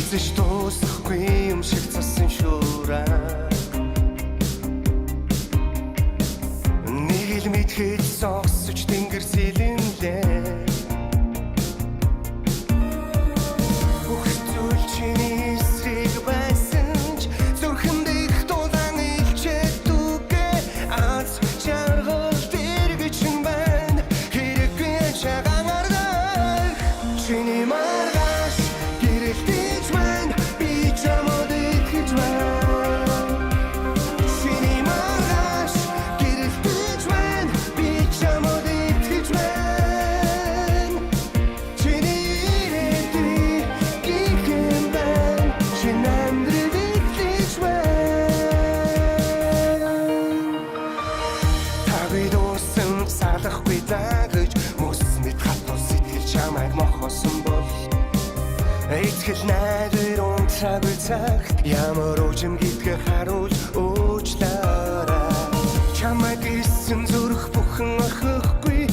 Эцэж дуусахгүй юм шиг цасан шуураа нэг л мэдхэд согсож тэнгэр сэлэнлээ бүх зүйл чиний эсрэг байсан ч зүрхэнд их дулаан илчээд дүгэ аз жаргал дэргэж байна хэрэггүй чагаан ардах чиний маргааш гэрэлтэж байна би чамд итгэж байна чиний маргааш гэрэлтэж байна би чамд итгэж байна чиний ирээдүй гихэн байна чинь амьдрал итгэж байна тавид дуусан салахгүй дагаж мөс мэд хатуу сэтгэл чамайг мохосон бол эцгэл найдвар унтраагүй цагт ямар уужим гэдгээ харуул уучлаарай чамайг исэн зүрх бүхэн орхихгүй